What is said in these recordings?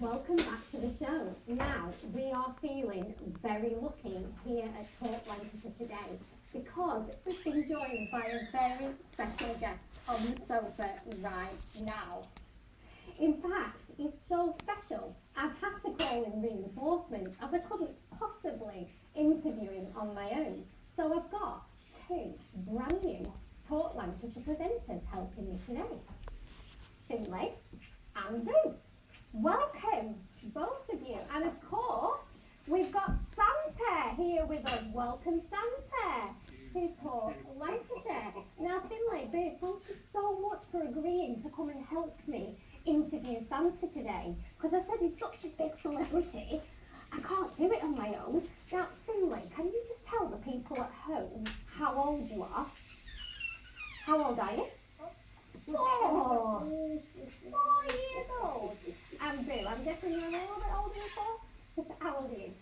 Welcome back to the show. Now, we are feeling very lucky here at Talk Lancashire today because we've been joined by a very special guest on the sofa right now. In fact, it's so special, I've had to call in reinforcements as I couldn't possibly interview him on my own. So I've got two brand new Talk Lancashire presenters helping me today. Finlay and Boo. Welcome, both of you. And of course, we've got Santa here with us. Welcome, Santa, to Talk Lancashire. Now, Finlay, Boo, thank you so much for agreeing to come and help me interview Santa today. Because I said he's such a big celebrity, I can't do it on my own. Now, Finlay, can you just tell the people at home how old you are? How old are you? 4 years old. And Boo, I'm guessing you're a little bit older than 4? How old are you?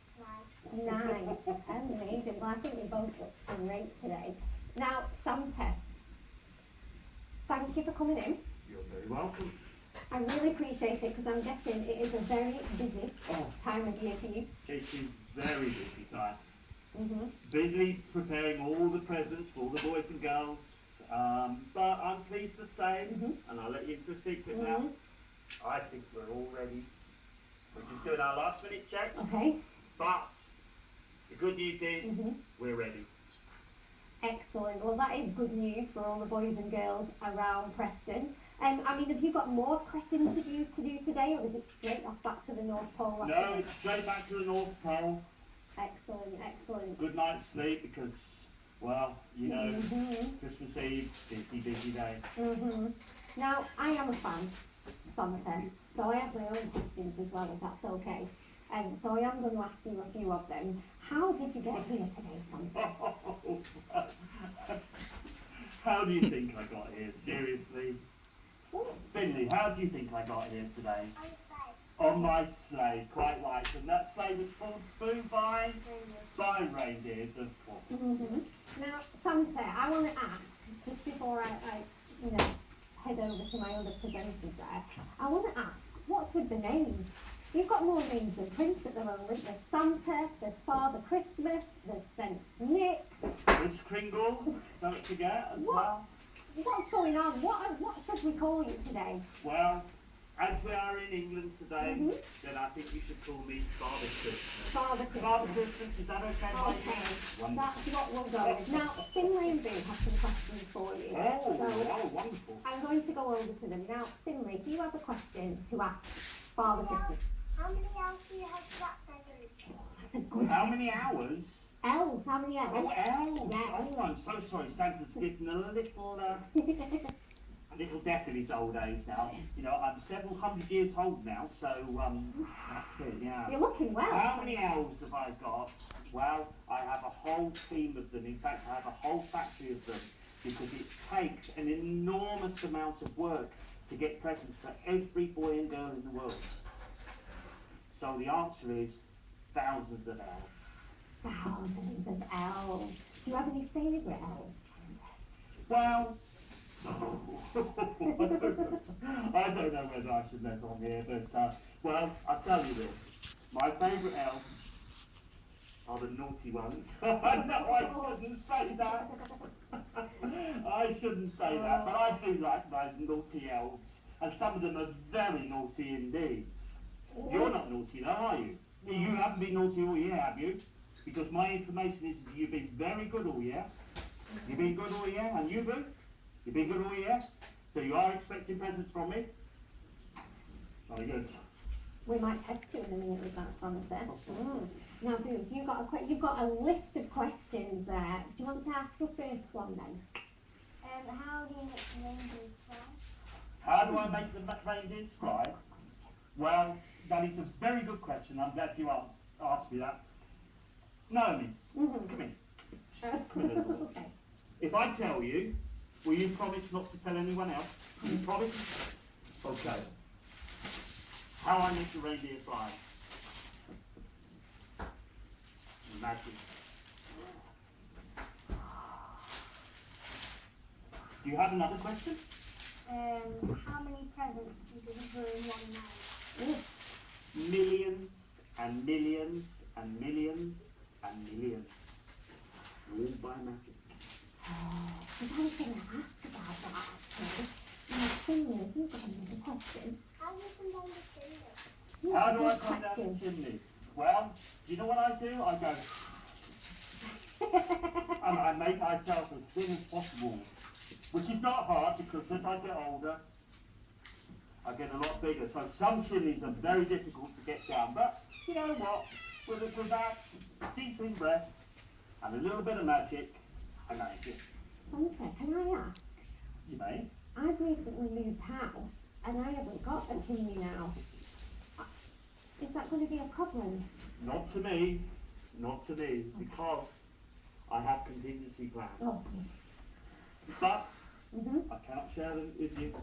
9. Amazing. Well, I think we both look great today. Now, Santa, thank you for coming in. You're very welcome. I really appreciate it because I'm guessing it is a very busy time of year for you. It is very busy time. Mm-hmm. Busy preparing all the presents for all the boys and girls. But I'm pleased to say, and I'll let you into a secret now, I think we're all ready. We're just doing our last minute checks. Okay. But the good news is we're ready. Excellent. Well, that is good news for all the boys and girls around Preston. I mean, have you got more press interviews to do today, or is it straight off back to the North Pole? No, it's straight back to the North Pole. Excellent, excellent. Good night's sleep because, well, you know, Christmas Eve, busy day. Now, I am a fan, Santa, so I have my own questions as well, if that's okay. So I am going to ask you a few of them. How did you get here today, Santa? How do you think I got here? Seriously? Finley, how do you think I got here today? On my sleigh, quite right. And that sleigh was pulled by reindeers, of course. Now, Santa, I want to ask, just before I head over to my other presenters there, I want to ask, what's with the names? You've got more names than Prince at the moment. There's Santa, there's Father Christmas, there's St. Nick. Miss Kringle, don't forget as well. What's going on? What should we call you today? Well, as we are in England today, then I think you should call me Father Christmas. Father Christmas. Father Christmas, is that okay? Okay, that's what we'll go with. Now, Finlay and Boo have some questions for you. Oh, wonderful. I'm going to go over to them. Now, Finlay, do you have a question to ask Father Christmas? How many hours do you have for that present? That's a good How question. many hours? Elves, how many elves? Oh, elves! Yeah. Oh, I'm so sorry. Santa's getting a little deaf in his old age now. You know, I'm several hundred years old now, so that's it, yeah. You're looking well. How many elves have I got? Well, I have a whole team of them. In fact, I have a whole factory of them because it takes an enormous amount of work to get presents for every boy and girl in the world. So the answer is thousands of elves. Thousands of elves. Do you have any favourite elves? Well, I don't know whether I should let on here, but, well, I'll tell you this. My favourite elves are the naughty ones. No, I shouldn't say that. I shouldn't say that, but I do like my naughty elves. And some of them are very naughty indeed. You're not naughty though, are you? You haven't been naughty all year, have you? Because my information is you've been very good all year. You've been good all year, and you, Boo? You've been good all year? So you are expecting presents from me? Very good. We might test you in a minute with that, Santa. Now, Boo, you've got a list of questions there. Do you want to ask your first one then? How do you make the reindeers fly? How do I make the reindeers fly? Well, that is a very good question. I'm glad you asked me that. Naomi, come in. Come in a little bit. Okay. If I tell you, will you promise not to tell anyone else? You promise? Okay. How I make the reindeer fly. Magic. Do you have another question? How many presents do you deliver in one night? and millions and millions and millions. All by magic. Oh, because I was going to ask about that actually. Finley, have you got another question? How do you combine the fingers? How do I Good come down the question. chimney? Well, you know what I do? I go, and I make myself as thin as possible, which is not hard because as I get older, I get a lot bigger. So some chimneys are very difficult to get down, but you know what? With that deep in breath and a little bit of magic, I manage it. Santa, can I ask? You may. I've recently moved house and I haven't got a chimney now. Is that going to be a problem? Not to me, because I have contingency plans. Oh. But Mm-hmm. I cannot share them with you.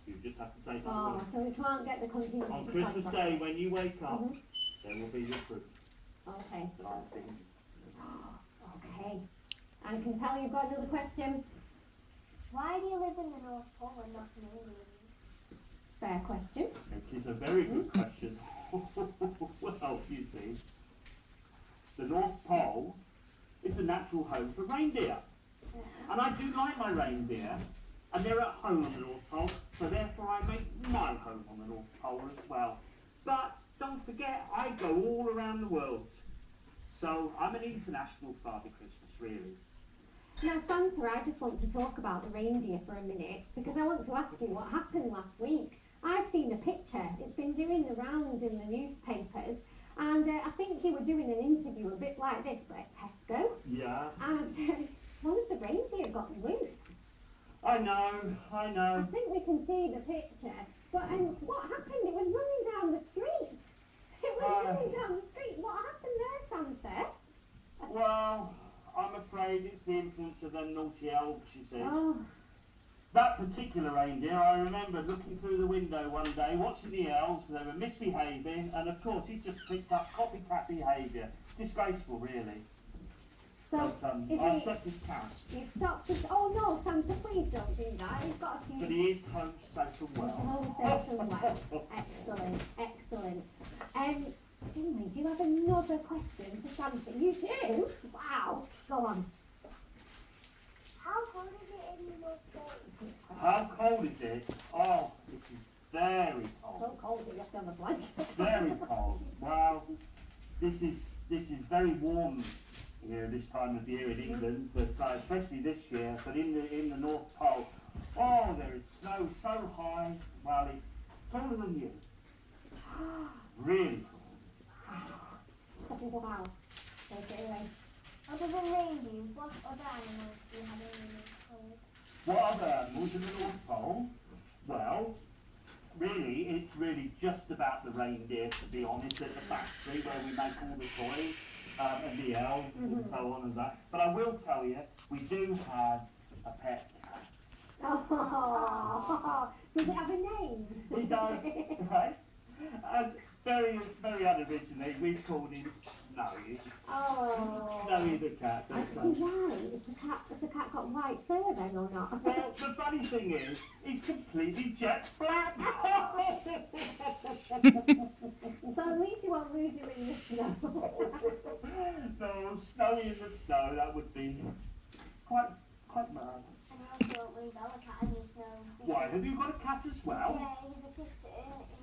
You just have to take them Oh, away. so we can't get the contingency On plan Christmas back. Day, when you wake up, Mhm. there will be your proof Okay. that I'm thinking. Okay. I can tell you've got another question. Why do you live in the North Pole and not in England? Fair question. It is a very good question. Well, you see, the North Pole is a natural home for reindeer. And I do like my reindeer, and they're at home on the North Pole, so therefore I make my home on the North Pole as well. But don't forget, I go all around the world. So I'm an international Father Christmas, really. Now, Santa, I just want to talk about the reindeer for a minute because I want to ask you what happened last week. I've seen a picture. It's been doing the rounds in the newspapers, and I think you were doing an interview a bit like this, but at Tesco, Yeah. and one of the reindeer got loose. I know. I think we can see the picture, but what happened? It was running down the street. It was running down the street. What happened there, Santa? Well, I'm afraid it's the influence of them naughty elves, you see. Oh, That particular reindeer, I remember looking through the window one day, watching the elves, they were misbehaving, and of course he just picked up copycat behaviour. Disgraceful, really. so But is I he? stopped his count. You stopped this. Oh no, Santa, please don't do that. He's got a few. But he is home safe and well. Home safe and well. Excellent, excellent. Finley, do you have another question for Santa? You do? Wow. Go on. How cold is it in the North Pole? How cold is it? Oh, it is very So cold. cold that you have to have a blanket. Very cold. Well, this is very warm here this time of year in England, but especially this year. But in the North Pole, oh, there is snow so high. Well, it's taller than you. Really cold. Wow. Okay, anyway. Other than reindeers, what other animals do you have in the North Pole? What other animals in the North Pole? Well, really, it's really just about the reindeer, to be honest, at the factory where we make all the toys and the elves and so on and that. But I will tell you, we do have a pet cat. Oh, does it have a name? He does, right? And very unoriginally, we called him Snowy. Oh. Snowy the cat. I That's see why. Has the cat got white fur then or not? Well, the funny thing is, he's completely jet black. So at least you won't lose him in the snow. No, Snowy in the snow, that would be quite mad. And you also won't lose our cat in the snow. Why, have you got a cat as well? Yeah, he's a kitten.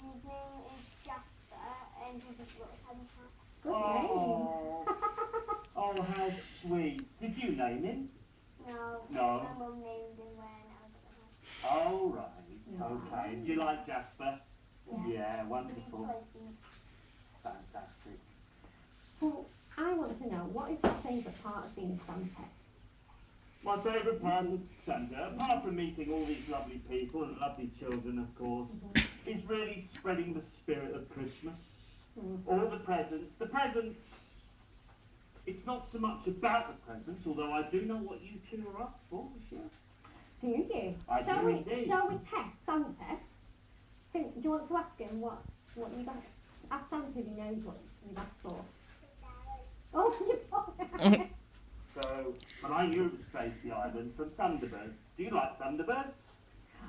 His name is Jasper, and he's a little tiny cat. Good Oh, oh, how sweet. Did you name him? No, No. my mum named him when I was at the house. Oh, right, okay. Do you like Jasper? Yeah, He's wonderful. playful. Fantastic. So I want to know, what is your favourite part of being Santa? My favourite part of Santa, apart from meeting all these lovely people and lovely children, of course, is really spreading the spirit of Christmas. All the presents. The presents, it's not so much about the presents, although I do know what you two are up for this year. Do you? I shall do we? indeed. Shall we test Santa? Do you want to ask him what you've asked? Ask Santa if he knows what you've asked for. Oh, you told me. So, when I knew it was Tracy Island from Thunderbirds. Do you like Thunderbirds?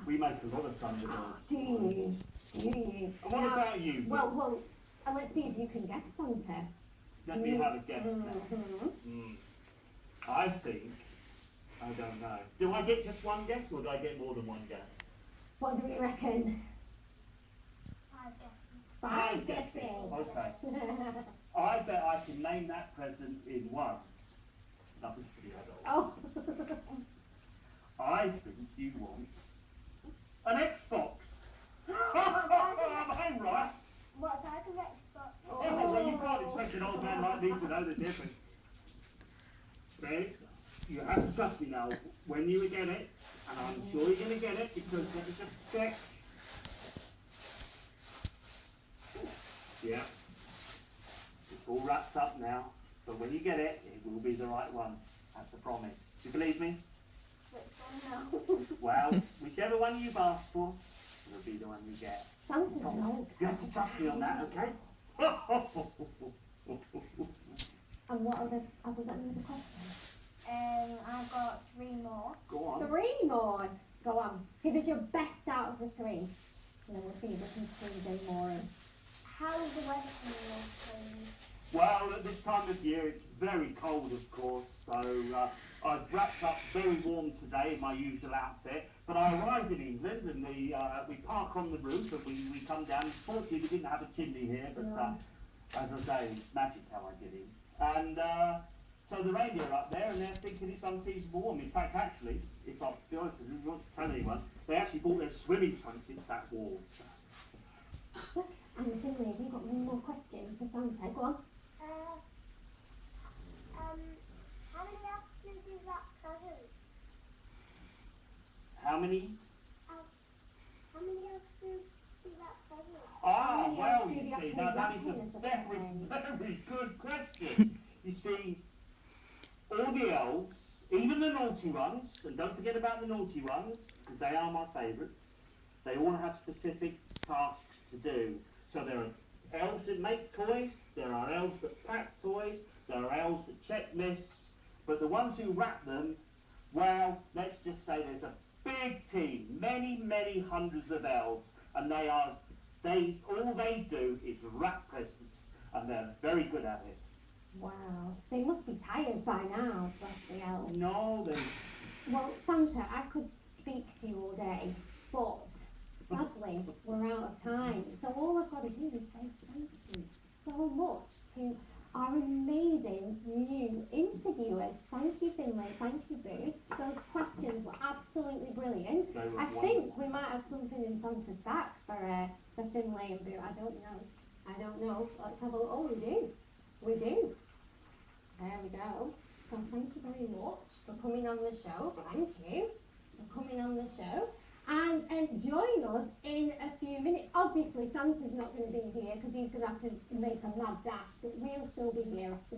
We make a lot of Thunderbirds. Do you? Do you? And what Now, about you? Well, And let's see if you can guess Santa. Let me have a guess now. Mhm. I think, I don't know. Do I get just one guess or do I get more than one guess? What do we reckon? 5 guesses. 5 guesses. guesses. Okay. I bet I can name that present in one. That was for the adults. Oh. I think you want an Xbox. Am I right? What type of Xbox? Oh, well, you can't expect an old man like me to know the difference. Babe, you have to trust me now. When you get it, and I'm sure you're going to get it, because let me just check. Yeah. It's all wrapped up now, but when you get it, it will be the right one. That's a promise. Do you believe me? Which one? No. Well, whichever one you've asked for, will be the one you get. Santa's an old You have to trust me on that, okay? And what have we got another question? I've got 3 more. Go on. 3 more. Go on. Give us your best out of the 3. And then we'll see if we can squeeze in more in. How's the weather for you, please? Well, at this time of year, it's very cold, of course, so I've wrapped up very warm today in my usual outfit, but I arrived in England and we park on the roof and we come down. Fortunately, we didn't have a chimney here, but as I say, it's magic how I get in. And so the reindeer are up there and they're thinking it's unseasonable warm. In fact, actually, if I'll be honest with you, if you want to tell anyone, they actually bought their swimming trunks, it's that warm. And the thing is, you've got one more question for Santa. Go on. How many apples is that present? How many? How many apples is that present? Ah, Yes, well, do you the see, actual now that is wrapping a of the very, present. very good question. You see, all the elves, even the naughty ones, and don't forget about the naughty ones, because they are my favourites, they all have specific tasks to do. So there are elves that make toys, there are elves that pack toys, there are elves that check lists, but the ones who wrap them, well, let's just say there's a big team, many, many hundreds of elves, and all they do is wrap presents, and they're very good at it. Wow. They must be tired by now, bless the elves. No, they... Well, Santa, I could speak to you all day, but sadly, we're out of time. So all I've got to do is say thank you so much to our amazing new interviewers. Thank you, Finlay. Thank you, Booth. Those questions were absolutely brilliant. They were I wonderful. think we might have something in Santa's sack for Finlay and Booth. I don't know. Let's have a look. Oh, we do. We do. There we go. So thank you very much for coming on the show. Thank you for coming on the show. And join us in a few minutes. Obviously, Santa's not going to be here because he's going to have to make a mad dash, but we'll still be here after